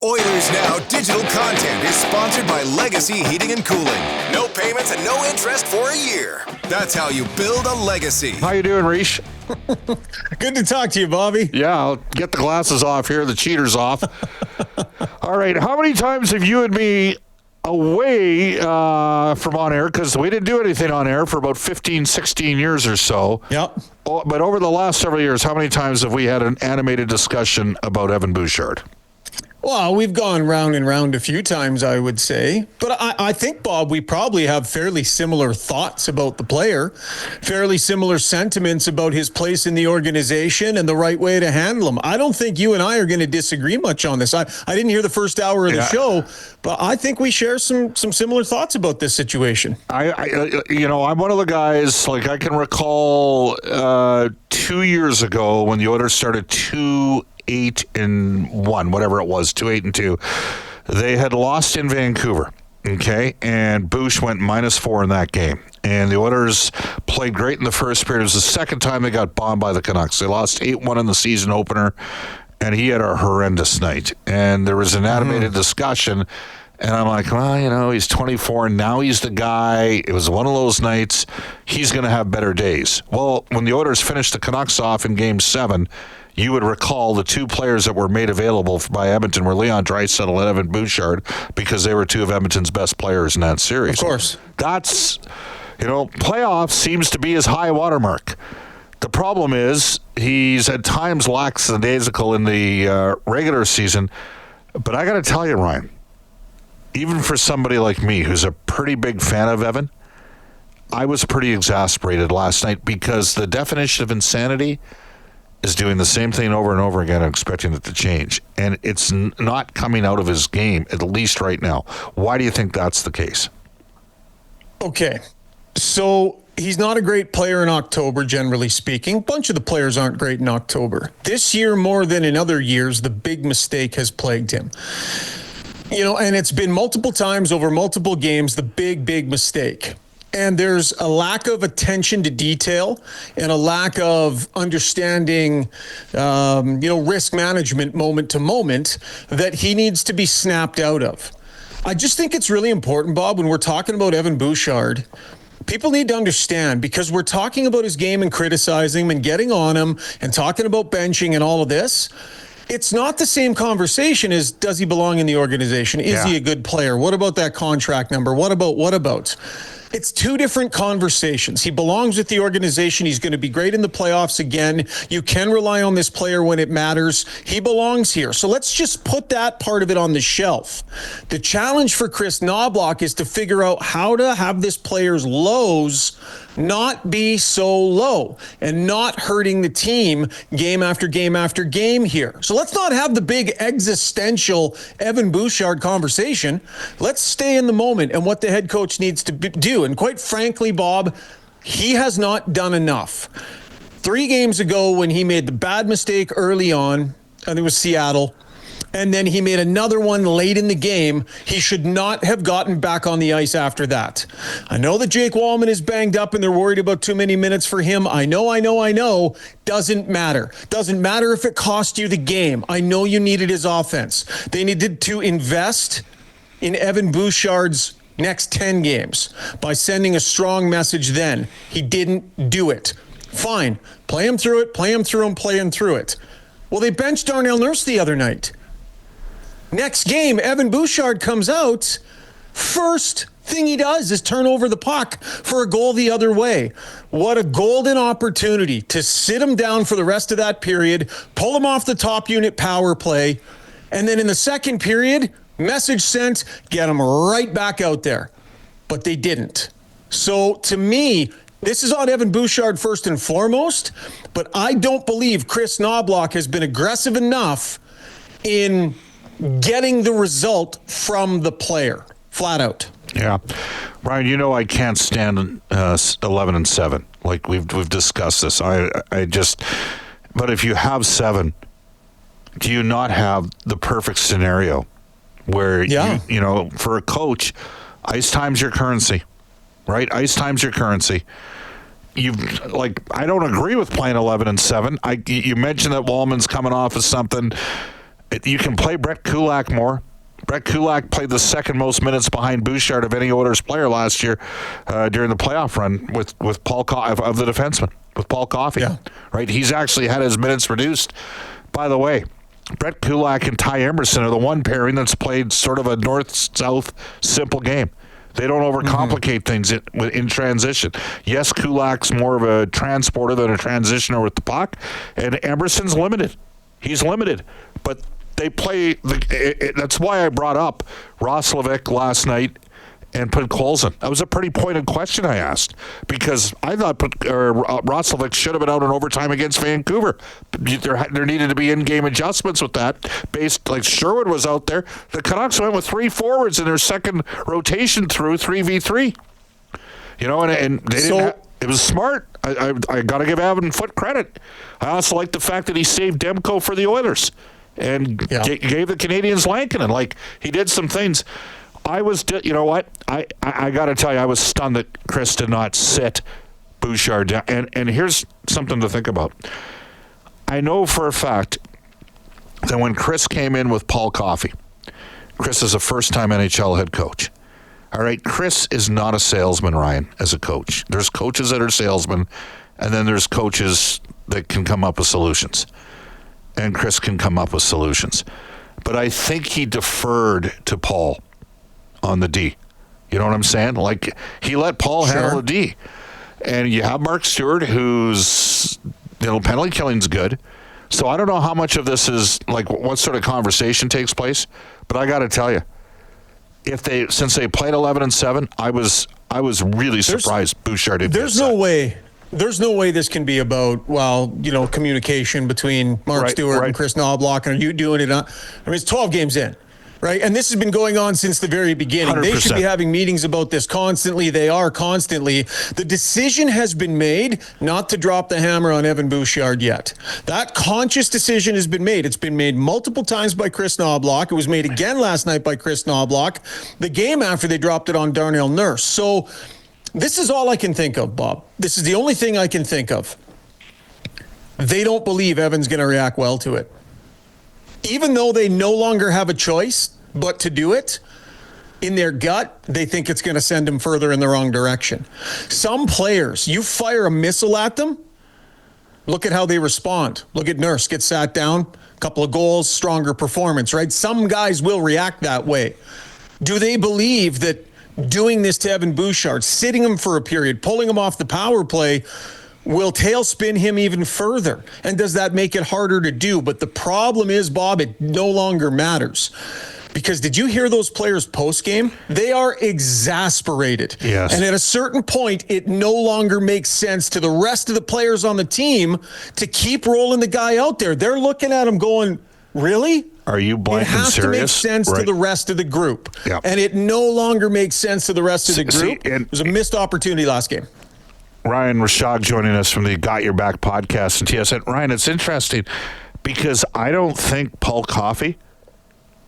Oilers Now digital content is sponsored by Legacy Heating and Cooling. No payments and no interest for a year. That's how you build a legacy. How you doing, Rish? Good to talk to you, Bobby. Yeah, I'll get the glasses off here, the cheaters off. All right, how many times have you and me away from on air, because we didn't do anything on air for about 15, 16 years or so. Yep. But over the last several years, how many times have we had an animated discussion about Evan Bouchard? Well, we've gone round and round a few times, I would say. But I think, Bob, we probably have fairly similar thoughts about the player, fairly similar sentiments about his place in the organization and the right way to handle him. I don't think you and I are going to disagree much on this. I didn't hear the first hour of the show, but I think we share some similar thoughts about this situation. I'm one of the guys, like I can recall 2 years ago when the Oilers started 2-8-1, whatever it was, 2-8-2. They had lost in Vancouver, okay, and Bouch went -4 in that game. And the Oilers played great in the first period. It was the second time they got bombed by the Canucks. They lost 8-1 in the season opener, and he had a horrendous night. And there was an animated discussion, and I'm like, well, he's 24, and now he's the guy. It was one of those nights. He's going to have better days. Well, when the Oilers finished the Canucks off in Game 7, you would recall the two players that were made available by Edmonton were Leon Draisaitl and Evan Bouchard, because they were two of Edmonton's best players in that series. Of course. That's, playoffs seems to be his high watermark. The problem is he's at times lackadaisical in the regular season. But I got to tell you, Ryan, even for somebody like me who's a pretty big fan of Evan, I was pretty exasperated last night, because the definition of insanity is doing the same thing over and over again and expecting it to change. And it's not coming out of his game, at least right now. Why do you think that's the case? Okay, so he's not a great player in October, generally speaking. A bunch of the players aren't great in October. This year, more than in other years, the big mistake has plagued him. And it's been multiple times over multiple games, the big mistake. And there's a lack of attention to detail and a lack of understanding, risk management moment to moment that he needs to be snapped out of. I just think it's really important, Bob, when we're talking about Evan Bouchard, people need to understand, because we're talking about his game and criticizing him and getting on him and talking about benching and all of this. It's not the same conversation as, does he belong in the organization? Is he a good player? What about that contract number? What about? It's two different conversations. He belongs with the organization. He's going to be great in the playoffs again. You can rely on this player when it matters. He belongs here. So let's just put that part of it on the shelf. The challenge for Chris Knoblauch is to figure out how to have this player's lows not be so low and not hurting the team game after game after game here. So let's not have the big existential Evan Bouchard conversation. Let's stay in the moment and what the head coach needs to do. And quite frankly, Bob, he has not done enough. 3 games ago, when he made the bad mistake early on, I think it was Seattle, and then he made another one late in the game, he should not have gotten back on the ice after that. I know that Jake Wallman is banged up and they're worried about too many minutes for him. I know. Doesn't matter. Doesn't matter if it cost you the game. I know you needed his offense. They needed to invest in Evan Bouchard's next 10 games by sending a strong message then. He didn't do it. Fine. Play him through it. Well, they benched Darnell Nurse the other night. Next game, Evan Bouchard comes out. First thing he does is turn over the puck for a goal the other way. What a golden opportunity to sit him down for the rest of that period, pull him off the top unit power play, and then in the second period, message sent, get him right back out there. But they didn't. So to me, this is on Evan Bouchard first and foremost, but I don't believe Chris Knoblauch has been aggressive enough in getting the result from the player, flat out. Yeah. Ryan, I can't stand 11-7. Like we've discussed this. I just, but if you have 7, do you not have the perfect scenario where, for a coach, ice time's your currency, right? Ice time's your currency. I don't agree with playing 11-7. You mentioned that Wallman's coming off of something. You can play Brett Kulak more. Brett Kulak played the second most minutes behind Bouchard of any Oilers player last year during the playoff run with Paul of the defenseman, with Paul Coffey. Yeah. Right? He's actually had his minutes reduced. By the way, Brett Kulak and Ty Emerson are the one pairing that's played sort of a north-south simple game. They don't overcomplicate things in transition. Yes, Kulak's more of a transporter than a transitioner with the puck, and Emerson's limited. He's limited, but they play. That's why I brought up Roslovic last night and put Colson. That was a pretty pointed question I asked, because I thought Roslovic should have been out in overtime against Vancouver. There needed to be in-game adjustments with that. Like Sherwood was out there. The Canucks went with 3 forwards in their second rotation through 3v3. And they didn't. It was smart. I got to give Evan Foote credit. I also like the fact that he saved Demko for the Oilers and gave the Canadians Lankinen. Like, he did some things. I got to tell you, I was stunned that Chris did not sit Bouchard down. And here's something to think about. I know for a fact that when Chris came in with Paul Coffey, Chris is a first-time NHL head coach. All right, Chris is not a salesman, Ryan, as a coach. There's coaches that are salesmen, and then there's coaches that can come up with solutions. And Chris can come up with solutions. But I think he deferred to Paul on the D. You know what I'm saying? Like, he let Paul handle the D. And you have Mark Stewart, who's, penalty killing's good. So I don't know how much of this is, like, what sort of conversation takes place. But I got to tell you, since they played 11-7, I was really surprised Bouchard didn't. There's no way this can be about, communication between Mark Stewart and Chris Knobloch, and are you doing it? It's 12 games in, right? And this has been going on since the very beginning. 100%. They should be having meetings about this constantly. They are constantly. The decision has been made not to drop the hammer on Evan Bouchard yet. That conscious decision has been made. It's been made multiple times by Chris Knobloch. It was made again last night by Chris Knobloch, the game after they dropped it on Darnell Nurse. So this is all I can think of, Bob. This is the only thing I can think of. They don't believe Evan's going to react well to it. Even though they no longer have a choice but to do it, in their gut, they think it's going to send them further in the wrong direction. Some players, you fire a missile at them, look at how they respond. Look at Nurse, get sat down, couple of goals, stronger performance, right? Some guys will react that way. Do they believe that doing this to Evan Bouchard, sitting him for a period, pulling him off the power play, will tailspin him even further? And does that make it harder to do? But the problem is, Bob, it no longer matters. Because did you hear those players post-game? They are exasperated. Yes. And at a certain point, it no longer makes sense to the rest of the players on the team to keep rolling the guy out there. They're looking at him going, really? Are you blank and serious? It has to make sense to the rest of the group. Yep. And it no longer makes sense to the rest of the group. It was a missed opportunity last game. Ryan Rishaug joining us from the Got Your Back podcast and TSN. Ryan, it's interesting because I don't think Paul Coffey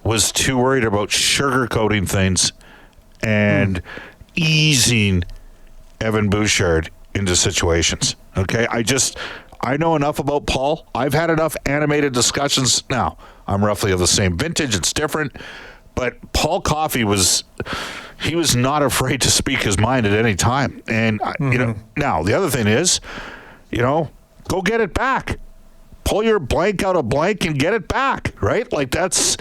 was too worried about sugarcoating things and easing Evan Bouchard into situations. Okay, I know enough about Paul. I've had enough animated discussions. Now, I'm roughly of the same vintage. It's different. But Paul Coffey was not afraid to speak his mind at any time. And, now the other thing is, go get it back. Pull your blank out of blank and get it back, right? Like that's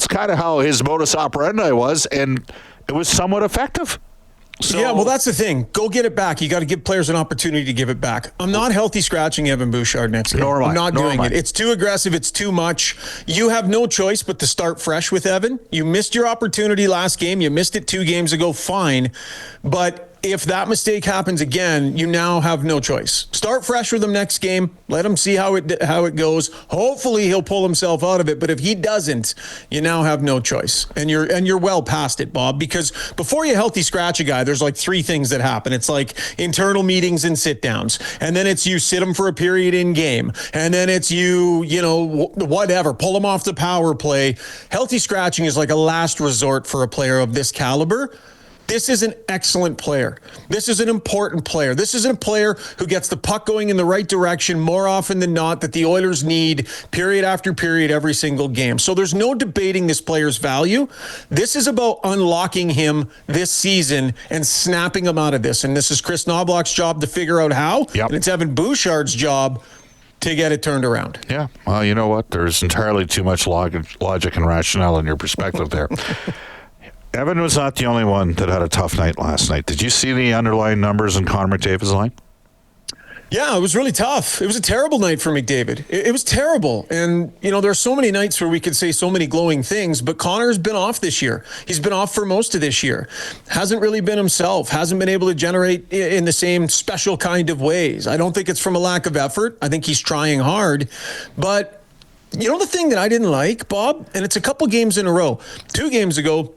kind of how his modus operandi was, and it was somewhat effective. So, yeah, well, that's the thing. Go get it back. You got to give players an opportunity to give it back. I'm not healthy scratching Evan Bouchard next game. I'm not doing it. It's too aggressive. It's too much. You have no choice but to start fresh with Evan. You missed your opportunity last game. You missed it 2 games ago. Fine. But if that mistake happens again, you now have no choice. Start fresh with him next game. Let him see how it goes. Hopefully he'll pull himself out of it. But if he doesn't, you now have no choice. And you're well past it, Bob, because before you healthy scratch a guy, there's like 3 things that happen. It's like internal meetings and sit downs. And then it's you sit him for a period in game. And then it's whatever, pull him off the power play. Healthy scratching is like a last resort for a player of this caliber. This is an excellent player. This is an important player. This is a player who gets the puck going in the right direction more often than not that the Oilers need period after period every single game. So there's no debating this player's value. This is about unlocking him this season and snapping him out of this. And this is Chris Knobloch's job to figure out how. Yep. And it's Evan Bouchard's job to get it turned around. Yeah. Well, you know what? There's entirely too much logic and rationale in your perspective there. Evan was not the only one that had a tough night last night. Did you see the underlying numbers in Connor McDavid's line? Yeah, it was really tough. It was a terrible night for McDavid. It was terrible. And, you know, there are so many nights where we could say so many glowing things, but Connor's been off this year. He's been off for most of this year. Hasn't really been himself. Hasn't been able to generate in the same special kind of ways. I don't think it's from a lack of effort. I think he's trying hard. But, you know, the thing that I didn't like, Bob, and it's a couple games in a row. 2 games ago,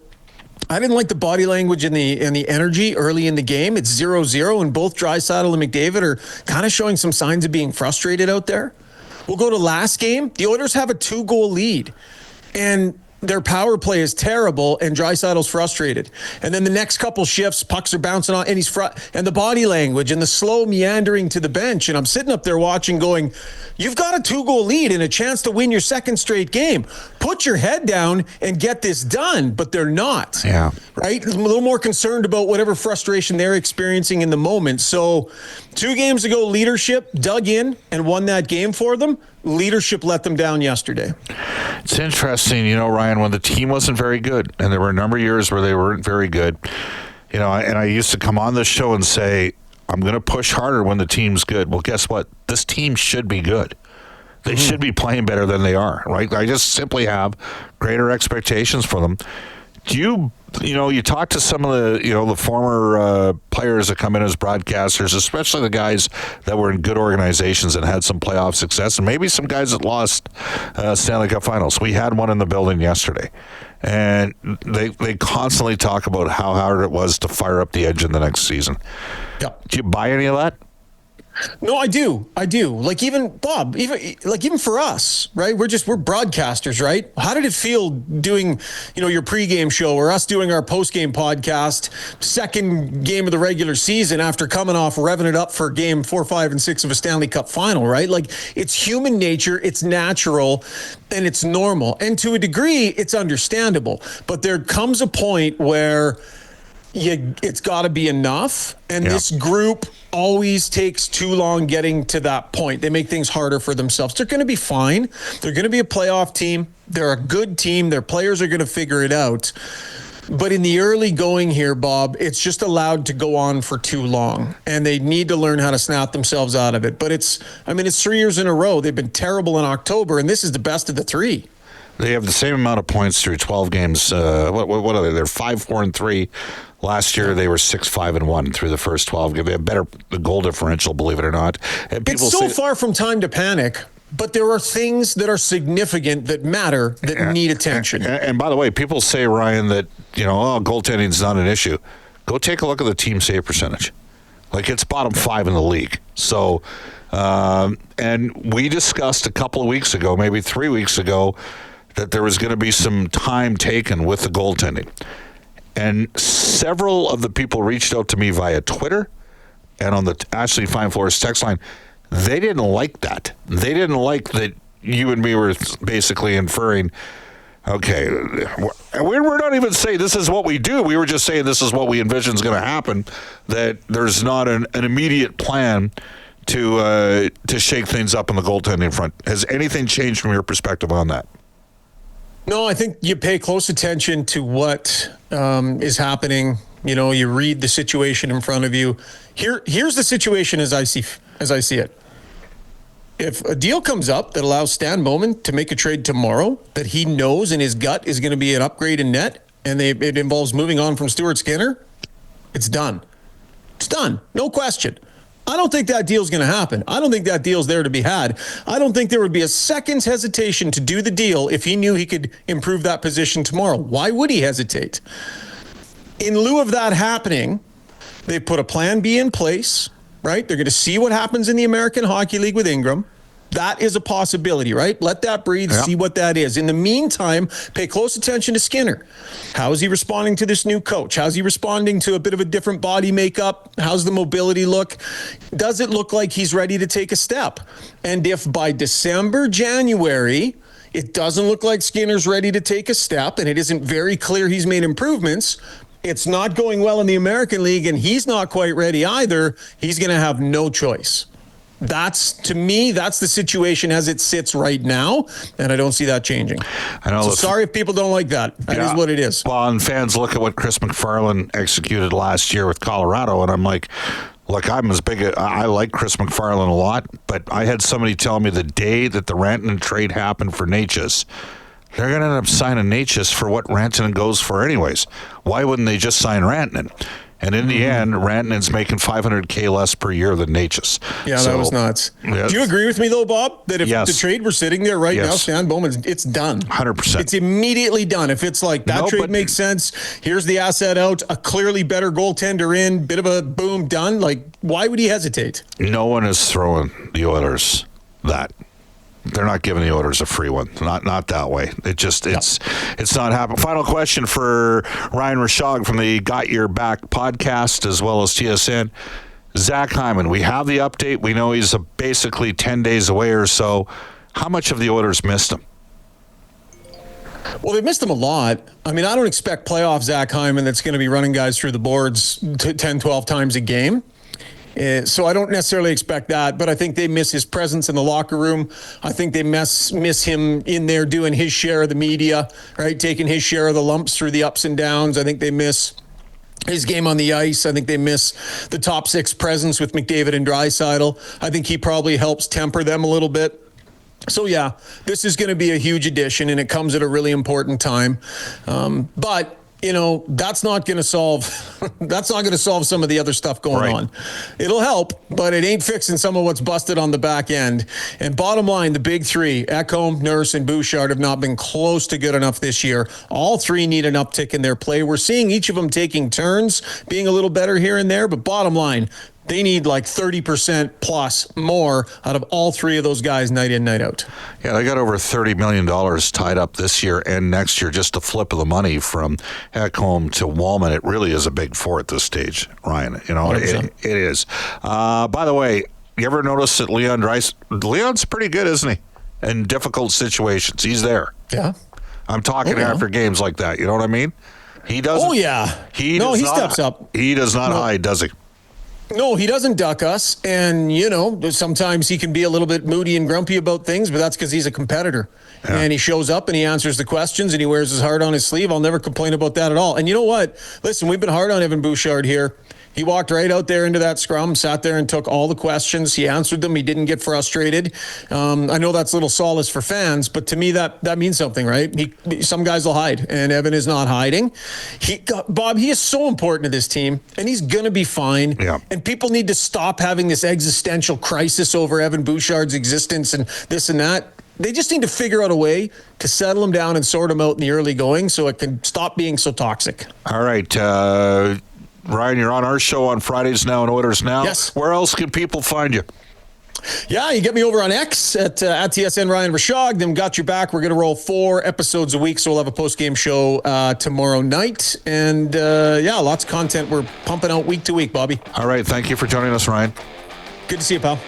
I didn't like the body language and the energy early in the game. It's 0-0, and both Draisaitl and McDavid are kind of showing some signs of being frustrated out there. We'll go to last game. The Oilers have a 2-goal lead, and their power play is terrible, and Draisaitl's frustrated. And then the next couple shifts, pucks are bouncing on, and and the body language and the slow meandering to the bench. And I'm sitting up there watching going, you've got a 2-goal lead and a chance to win your second straight game. Put your head down and get this done. But they're not. Yeah. Right? I'm a little more concerned about whatever frustration they're experiencing in the moment. So 2 games ago, leadership dug in and won that game for them. Leadership let them down yesterday. It's interesting, you know, Ryan, when the team wasn't very good, and there were a number of years where they weren't very good, you know, and I used to come on this show and say, I'm going to push harder when the team's good. Well, guess what? This team should be good. They should be playing better than they are, right? I just simply have greater expectations for them. Do you talk to some of the former players that come in as broadcasters, especially the guys that were in good organizations and had some playoff success, and maybe some guys that lost Stanley Cup Finals. We had one in the building yesterday, and they constantly talk about how hard it was to fire up the engine the next season. Yep. Do you buy any of that? No, I do. Like even Bob, even for us, right? We're broadcasters, right? How did it feel doing, your pregame show or us doing our postgame podcast, second game of the regular season after coming off revving it up for game 4, 5, and 6 of a Stanley Cup final, right? Like it's human nature, it's natural, and it's normal. And to a degree, it's understandable. But there comes a point where it's got to be enough. And this group always takes too long getting to that point. They make things harder for themselves. They're going to be fine. They're going to be a playoff team. They're a good team. Their players are going to figure it out. But in the early going here, Bob, it's just allowed to go on for too long. And they need to learn how to snap themselves out of it. But it's 3 years in a row. They've been terrible in October, and this is the best of the 3. They have the same amount of points through 12 games. What are they? They're 5-4-3. Last year, they were 6-5-1 through the first 12 games. They have better goal differential, believe it or not. And people it's so far from time to panic, but there are things that are significant that matter that need attention. And by the way, people say, Ryan, that, goaltending is not an issue. Go take a look at the team save percentage. Like, it's bottom 5 in the league. So, and we discussed a couple of weeks ago, maybe 3 weeks ago, that there was going to be some time taken with the goaltending. And several of the people reached out to me via Twitter and on the Ashley Fine Floors text line. They didn't like that. They didn't like that you and me were basically inferring, okay, we're not even saying this is what we do. We were just saying this is what we envision is going to happen, that there's not an immediate plan to shake things up on the goaltending front. Has anything changed from your perspective on that? No, I think you pay close attention to what is happening. You read the situation in front of you. Here's the situation as I see it. If a deal comes up that allows Stan Bowman to make a trade tomorrow that he knows in his gut is going to be an upgrade in net, and it involves moving on from Stuart Skinner, it's done. It's done. No question. I don't think that deal's going to happen. I don't think that deal's there to be had. I don't think there would be a second's hesitation to do the deal if he knew he could improve that position tomorrow. Why would he hesitate? In lieu of that happening, they put a plan B in place, right? They're going to see what happens in the American Hockey League with Ingram. That is a possibility, right? Let that breathe, see what that is. In the meantime, pay close attention to Skinner. How is he responding to this new coach? How's he responding to a bit of a different body makeup? How's the mobility look? Does it look like he's ready to take a step? And if by December, January, it doesn't look like Skinner's ready to take a step and it isn't very clear he's made improvements, it's not going well in the American League and he's not quite ready either, he's going to have no choice. To me, that's the situation as it sits right now, and I don't see that changing. I know. So sorry if people don't like that. That is what it is. Well, and fans look at what Chris McFarland executed last year with Colorado, and I'm like, look, I like Chris McFarland a lot, but I had somebody tell me the day that the Rantanen trade happened for Natchez, they're going to end up signing Natchez for what Rantanen goes for anyways. Why wouldn't they just sign Rantanen? And in the end, Rantanen's making $500K less per year than Natchez. Yeah, that was nuts. Do you agree with me, though, Bob, that if the trade were sitting there right now, Stan Bowman, it's done? 100%. It's immediately done. If it's like that trade makes sense, here's the asset out, a clearly better goaltender in, bit of a boom, done. Like, why would he hesitate? No one is throwing the Oilers that. They're not giving the Oilers a free one. Not that way. It's not happening. Final question for Ryan Rishaug from the Got Your Back podcast as well as TSN. Zach Hyman, we have the update. We know he's basically 10 days away or so. How much have the Oilers missed him? Well, they've missed him a lot. I mean, I don't expect playoff Zach Hyman that's going to be running guys through the boards 10, 12 times a game. So I don't necessarily expect that, but I think they miss his presence in the locker room. I think they miss him in there doing his share of the media, right? Taking his share of the lumps through the ups and downs. I think they miss his game on the ice. I think they miss the top six presence with McDavid and Draisaitl. I think he probably helps temper them a little bit. So yeah, this is going to be a huge addition, and it comes at a really important time. But that's not going to solve some of the other stuff going on. It'll help, but it ain't fixing some of what's busted on the back end. And bottom line, the big three, Ekholm, Nurse, and Bouchard, have not been close to good enough this year. All three need an uptick in their play. We're seeing each of them taking turns, being a little better here and there, but bottom line, they need like 30% plus more out of all three of those guys night in, night out. Yeah, they got over $30 million tied up this year and next year, just the flip of the money from Ekholm to Wallman. It really is a big four at this stage, Ryan. It is. By the way, you ever notice that Leon's pretty good, isn't he? In difficult situations. He's there. Yeah. I'm talking after games like that. You know what I mean? He doesn't. Oh, yeah. He steps up. He does not hide, does he? No, he doesn't duck us. And, sometimes he can be a little bit moody and grumpy about things, but that's because he's a competitor. Yeah. And he shows up and he answers the questions and he wears his heart on his sleeve. I'll never complain about that at all. And you know what? Listen, we've been hard on Evan Bouchard here. He walked right out there into that scrum, sat there and took all the questions. He answered them. He didn't get frustrated. I know that's a little solace for fans, but to me that means something, right? Some guys will hide, and Evan is not hiding. Bob, he is so important to this team, and he's going to be fine. Yeah. And people need to stop having this existential crisis over Evan Bouchard's existence and this and that. They just need to figure out a way to settle him down and sort him out in the early going so it can stop being so toxic. All right. Ryan, you're on our show on Fridays now and Oilers Now. Yes. Where else can people find you? Yeah, you get me over on X at TSN Ryan Rishaug. Then Got Your Back. We're going to roll 4 episodes a week, so we'll have a post-game show tomorrow night. And, lots of content we're pumping out week to week, Bobby. All right. Thank you for joining us, Ryan. Good to see you, pal.